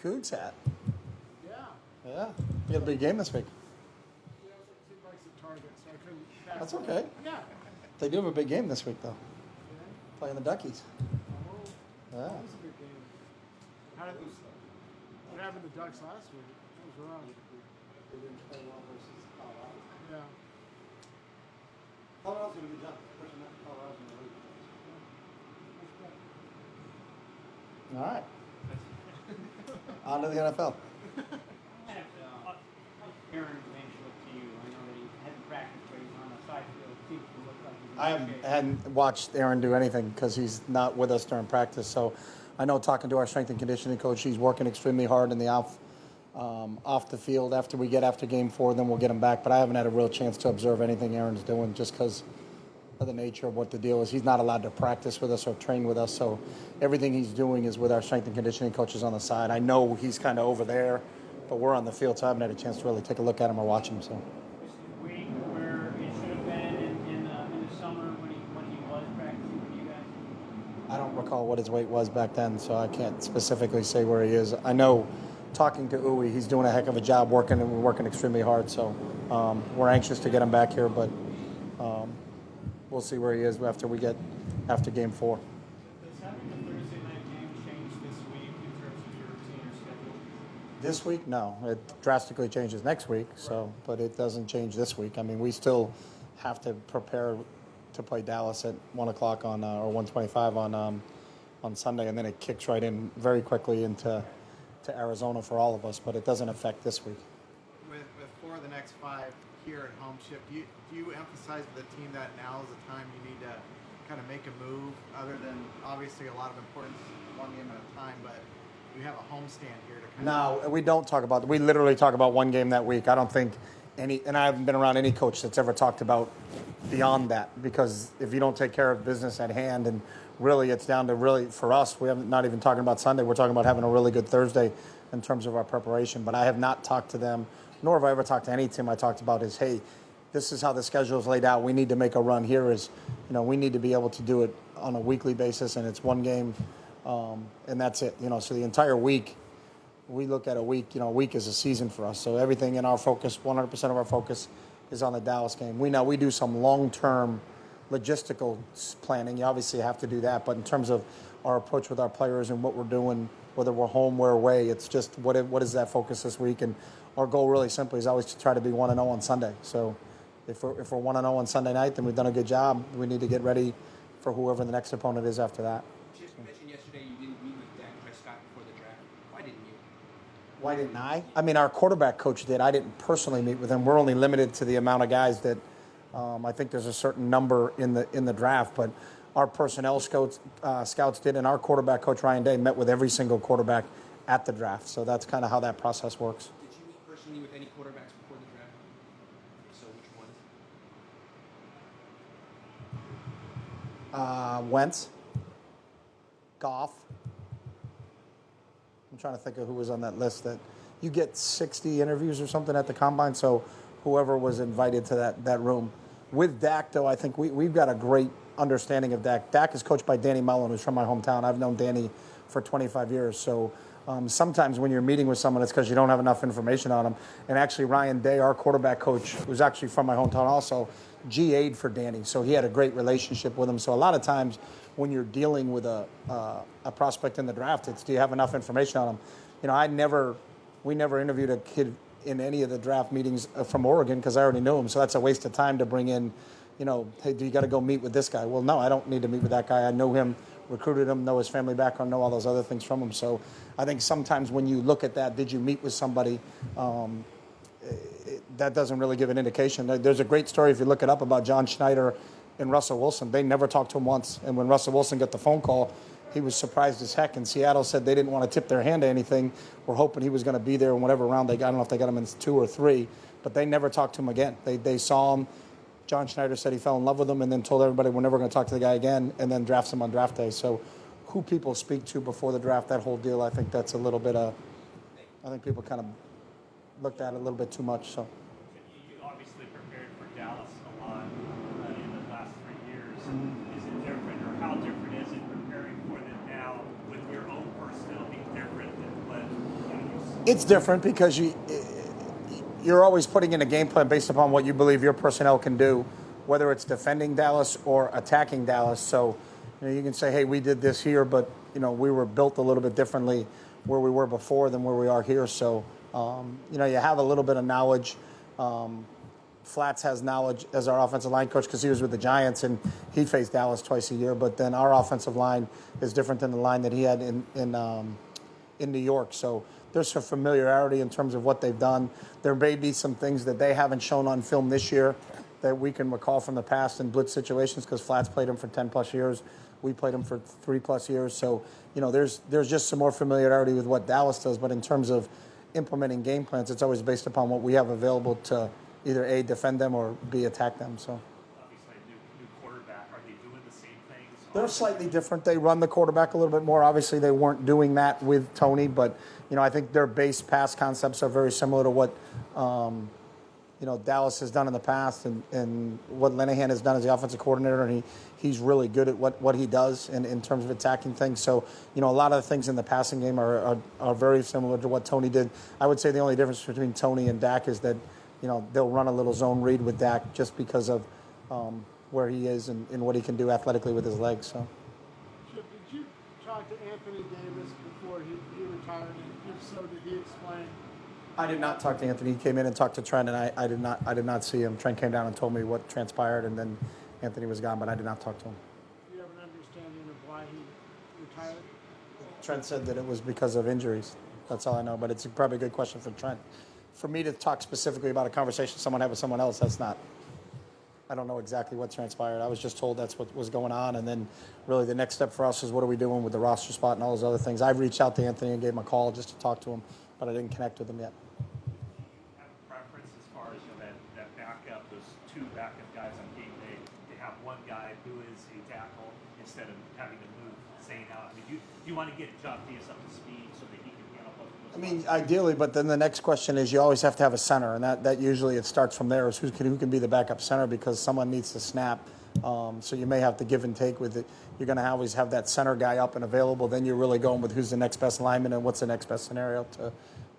Cougs hat. Yeah. Yeah. You got a big game this week. Yeah, I was at Two Bikes at Target, so I couldn't pass That's it. okay. Yeah. They do have a big game this week, though. Yeah. Playing the Duckies. Oh, Yeah. that was a good game. What happened to the Ducks last week? That was rough. They didn't play well versus Colorado. Yeah. Colorado's doing a good job pushing that Colorado's in the league. All right. On to the NFL. Aaron mentioned to you. I know that he hadn't practiced, but he's on the side field. Seems to look like he's in I good shape. hadn't watched Aaron do anything because he's not with us during practice. So I know talking to our strength and conditioning coach, he's working extremely hard in the off the field. After game 4, then we'll get him back. But I haven't had a real chance to observe anything Aaron's doing just because of the nature of what the deal is. He's not allowed to practice with us or train with us. So everything he's doing is with our strength and conditioning coaches on the side. I know he's kind of over there, but we're on the field, so I haven't had a chance to really take a look at him or watch him. So. Week where it should have been in the summer when he was practicing with you guys? I don't recall what his weight was back then, so I can't specifically say where he is. I know, talking to Uwe, he's doing a heck of a job working, and we're working extremely hard. So we're anxious to get him back here, but we'll see where he is after game 4. Does having the Thursday night game change this week in terms of your routine or schedule? This week, no. It drastically changes next week, but it doesn't change this week. I mean, we still have to prepare to play Dallas at 1 o'clock or 1:25 on Sunday, and then it kicks right in very quickly into Arizona for all of us, but it doesn't affect this week. With 4 of the next 5 here at home shift, do you emphasize to the team that now is the time you need to kind of make a move, other than obviously a lot of importance one game at a time, but you have a homestand here to kind of... No, we don't talk about. We literally talk about one game that week. I don't think and I haven't been around any coach that's ever talked about beyond that, because if you don't take care of business at hand, and really it's down to really for us, we haven't not even talking about Sunday. We're talking about having a really good Thursday in terms of our preparation. But I have not talked to them, nor have I ever talked to any team. I talked about is, hey, this is how the schedule is laid out. We need to make a run here. We need to be able to do it on a weekly basis, and it's one game. And that's it, so the entire week, we look at a week, a week is a season for us. So everything in our focus, 100% of our focus is on the Dallas game. We do some long-term logistical planning. You obviously have to do that, but in terms of our approach with our players and what we're doing, whether we're home or away, it's just what is that focus this week? And our goal really simply is always to try to be 1-0 on Sunday. So if we're 1-0 on Sunday night, then we've done a good job. We need to get ready for whoever the next opponent is after that. Chip, you mentioned yesterday you didn't meet with Dak Prescott before the draft. Why didn't you? Why didn't I? I mean, our quarterback coach did. I didn't personally meet with him. We're only limited to the amount of guys that I think there's a certain number in the draft, but our personnel scouts did, and our quarterback coach Ryan Day met with every single quarterback at the draft. So that's kind of how that process works. Did you meet personally with any quarterbacks before the draft? So which ones? Wentz, Goff. I'm trying to think of who was on that list. That you get 60 interviews or something at the combine, so whoever was invited to that room. With Dak, though, I think we've got a great understanding of Dak. Dak is coached by Danny Mullen, who's from my hometown. I've known Danny for 25 years. So sometimes when you're meeting with someone, it's because you don't have enough information on them. And actually, Ryan Day, our quarterback coach, who's actually from my hometown also, GA'd for Danny. So he had a great relationship with him. So a lot of times when you're dealing with a prospect in the draft, it's do you have enough information on him? We never interviewed a kid in any of the draft meetings from Oregon because I already knew him. So that's a waste of time to bring in, hey, do you got to go meet with this guy? Well, no, I don't need to meet with that guy. I know him, recruited him, know his family background, know all those other things from him. So I think sometimes when you look at that, did you meet with somebody, that doesn't really give an indication. There's a great story, if you look it up, about John Schneider and Russell Wilson. They never talked to him once. And when Russell Wilson got the phone call, he was surprised as heck. And Seattle said they didn't want to tip their hand to anything. We're hoping he was going to be there in whatever round they got. I don't know if they got him in 2 or 3, but they never talked to him again. They saw him. John Schneider said he fell in love with him and then told everybody we're never going to talk to the guy again, and then drafts him on draft day. So who people speak to before the draft, that whole deal, I think that's a little bit I think people kind of looked at it a little bit too much. So. You obviously prepared for Dallas a lot in the last 3 years. Mm-hmm. Is it different, or how different is it preparing for them now with your own personnel being different than what It's different because you're always putting in a game plan based upon what you believe your personnel can do, whether it's defending Dallas or attacking Dallas. So, you can say, hey, we did this here, but we were built a little bit differently where we were before than where we are here. So, you have a little bit of knowledge. Flats has knowledge as our offensive line coach because he was with the Giants and he faced Dallas twice a year. But then our offensive line is different than the line that he had in New York. So there's some familiarity in terms of what they've done. There may be some things that they haven't shown on film this year that we can recall from the past in blitz situations because Flats played him for 10 plus years. We played him for 3+ years. So, there's just some more familiarity with what Dallas does. But in terms of implementing game plans, it's always based upon what we have available to either A, defend them, or B, attack them. So Obviously, a new quarterback. Are they doing the same things? they're slightly different. They run the quarterback a little bit more. Obviously, they weren't doing that with Tony, but I think their base pass concepts are very similar to what Dallas has done in the past, and what Linehan has done as the offensive coordinator, and he's really good at what he does in terms of attacking things. So, a lot of the things in the passing game are very similar to what Tony did. I would say the only difference between Tony and Dak is that they'll run a little zone read with Dak just because of where he is and what he can do athletically with his legs. So, Chip, did you talk to Anthony Davis before he retired? And if so, did he explain? I did not talk to Anthony. He came in and talked to Trent, and I did not see him. Trent came down and told me what transpired, and then Anthony was gone, but I did not talk to him. Do you have an understanding of why he retired? Trent said that it was because of injuries. That's all I know, but it's probably a good question for Trent. For me to talk specifically about a conversation someone had with someone else, I don't know exactly what transpired. I was just told that's what was going on, and then really the next step for us is what are we doing with the roster spot and all those other things. I've reached out to Anthony and gave him a call just to talk to him, but I didn't connect with him yet. Have a preference as far as that backup, those two backup guys on game day, to have one guy who is a tackle instead of having to move Zane out? I mean, do you want to get John Diaz up to speed so that he can handle both of those? I mean, ideally, but then the next question is you always have to have a center, and that usually it starts from there is who can be the backup center because someone needs to snap. So you may have to give and take with it. You're going to always have that center guy up and available. Then you're really going with who's the next best lineman and what's the next best scenario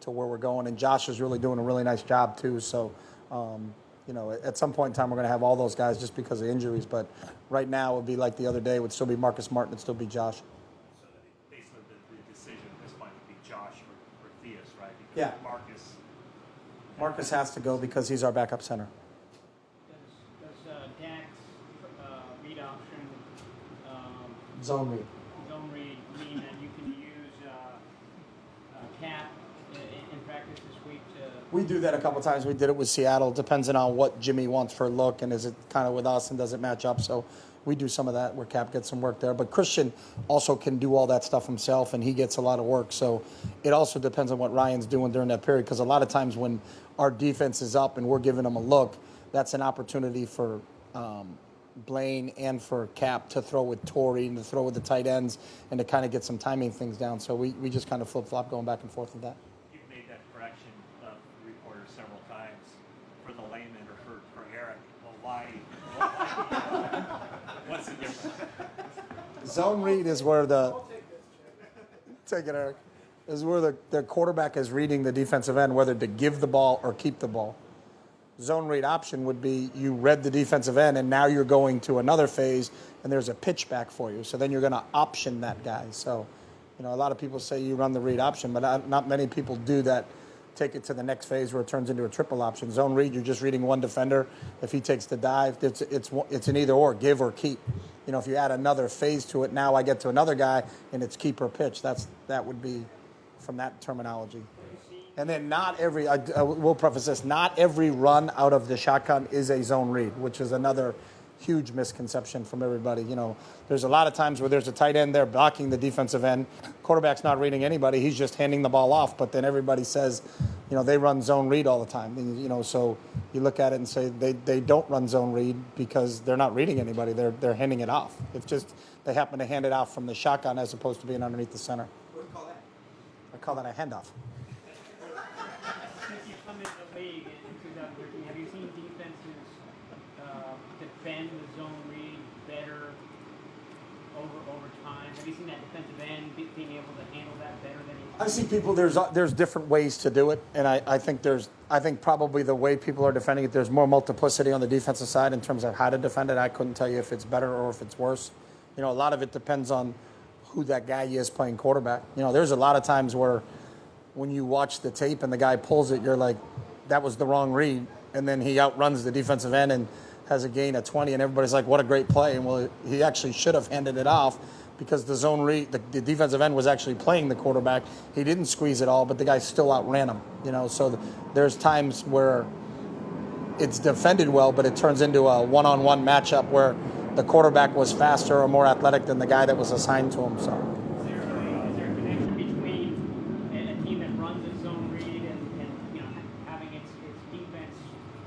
to where we're going. And Josh is really doing a really nice job too. So, at some point in time we're going to have all those guys just because of injuries. But right now it would be like the other day. It would still be Marcus Martin. It'd still be Josh. So basically the decision at this point would be Josh or Theus, right? Because Yeah. Marcus has to go because he's our backup center. Does Dak's read option Zone read. zone read mean that you can use Cap in practice this week to? We do that a couple times. We did it with Seattle. Depends on what Jimmy wants for a look, and is it kind of with us, and does it match up? So we do some of that where Cap gets some work there. But Christian also can do all that stuff himself, and he gets a lot of work. So it also depends on what Ryan's doing during that period, because a lot of times when our defense is up and we're giving them a look, that's an opportunity for Blaine and for Cap to throw with Torrey and to throw with the tight ends and to kind of get some timing things down. So we just kind of flip-flop going back and forth with that. You've made that correction of reporters several times for the layman or for Eric. Well, why what's the difference? Zone read is where take it, Eric. Is where the quarterback is reading the defensive end whether to give the ball or keep the ball. Zone read option would be you read the defensive end and now you're going to another phase and there's a pitch back for you. So then you're going to option that guy. So, a lot of people say you run the read option, but not many people do that. Take it to the next phase where it turns into a triple option. Zone read, you're just reading one defender. If he takes the dive, it's an either or, give or keep. If you add another phase to it, now I get to another guy and it's keep or pitch. That would be from that terminology. And then not every, I will preface this, not every run out of the shotgun is a zone read, which is another huge misconception from everybody. There's a lot of times where there's a tight end there blocking the defensive end. Quarterback's not reading anybody. He's just handing the ball off. But then everybody says, they run zone read all the time. And, so you look at it and say they don't run zone read because they're not reading anybody. They're handing it off. It's just they happen to hand it off from the shotgun as opposed to being underneath the center. What do you call that? I call that a handoff. Since you come into the league in 2013, have you seen defenses defend the zone read better over time? Have you seen that defensive end being able to handle that better than he? I see people. There's different ways to do it, and I think probably the way people are defending it, there's more multiplicity on the defensive side in terms of how to defend it. I couldn't tell you if it's better or if it's worse. You know, a lot of it depends on who that guy is playing quarterback. You know, there's a lot of times where when you watch the tape and the guy pulls it, you're like, that was the wrong read, and then he outruns the defensive end and has a gain of 20, and everybody's like, what a great play. And well, he actually should have handed it off because the zone read, the defensive end was actually playing the quarterback. He didn't squeeze it all, but the guy still outran him. You know, so there's times where it's defended well, but it turns into a one-on-one matchup where the quarterback was faster or more athletic than the guy that was assigned to him. So. Is there a connection between a team that runs its zone read and you know, having its defense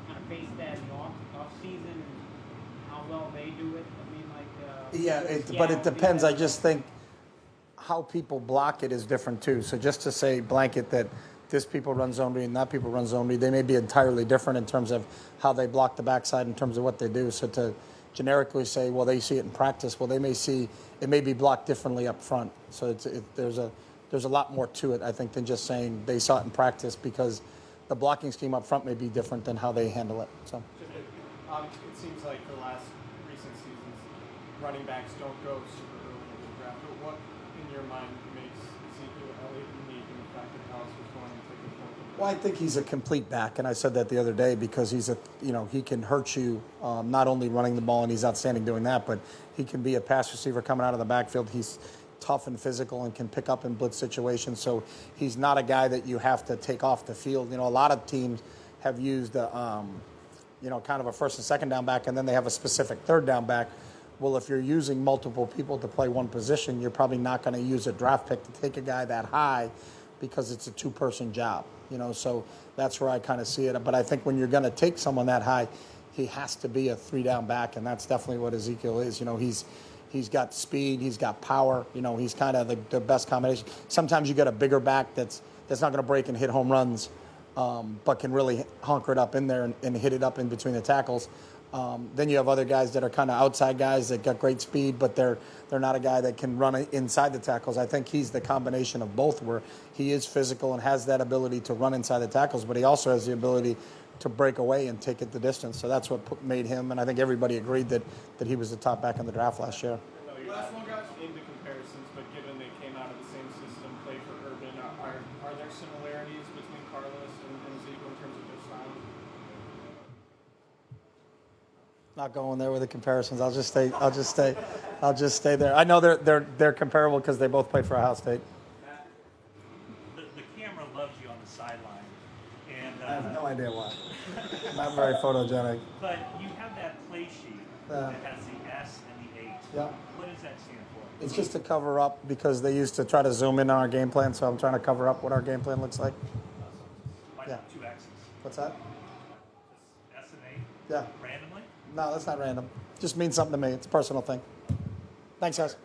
kind of face that in the off season and how well they do it? I mean, like But it depends. I just think how people block it is different too. So just to say blanket that this people run zone read and that people run zone read, they may be entirely different in terms of how they block the backside in terms of what they do. So to generically say, well, they see it in practice. Well, they may see it may be blocked differently up front. So there's a lot more to it, I think, than just saying they saw it in practice because the blocking scheme up front may be different than how they handle it. So It seems like the last recent seasons, running backs don't go super early in the draft. But what, in your mind, makes Ezekiel Elliott unique in the fact that Dallas was going to take a fourth? Well, I think he's a complete back, and I said that the other day because he can hurt you not only running the ball, and he's outstanding doing that, but he can be a pass receiver coming out of the backfield. He's tough and physical and can pick up in blitz situations. So he's not a guy that you have to take off the field. You know, a lot of teams have used kind of a first and second down back, and then they have a specific third down back. Well, if you're using multiple people to play one position, you're probably not going to use a draft pick to take a guy that high because it's a two-person job. You know, so that's where I kind of see it. But I think when you're going to take someone that high, he has to be a three-down back, and that's definitely what Ezekiel is. You know, he's got speed, he's got power. You know, he's kind of the best combination. Sometimes you get a bigger back that's not going to break and hit home runs, but can really hunker it up in there and hit it up in between the tackles. Then you have other guys that are kind of outside guys that got great speed, but they're not a guy that can run inside the tackles. I think he's the combination of both, where he is physical and has that ability to run inside the tackles, but he also has the ability to break away and take it the distance. So that's what made him, and I think everybody agreed that he was the top back in the draft last year. Last one, guys. Into comparisons, but given they came out of the same system, played for Urban, are there similarities between Carlos and Ezekiel in terms of their style? Not going there with the comparisons. I'll just stay there. I know they're comparable because they both played for Ohio State. The camera loves you on the sideline, and I have no idea why. Not very photogenic. but you have that play sheet that has the S and the 8. Yeah. What does that stand for? It's just to cover up because they used to try to zoom in on our game plan, so I'm trying to cover up what our game plan looks like. Why Yeah. not 2 X's? What's that? S and 8? Yeah. Randomly? No, that's not random. Just means something to me. It's a personal thing. Thanks, guys.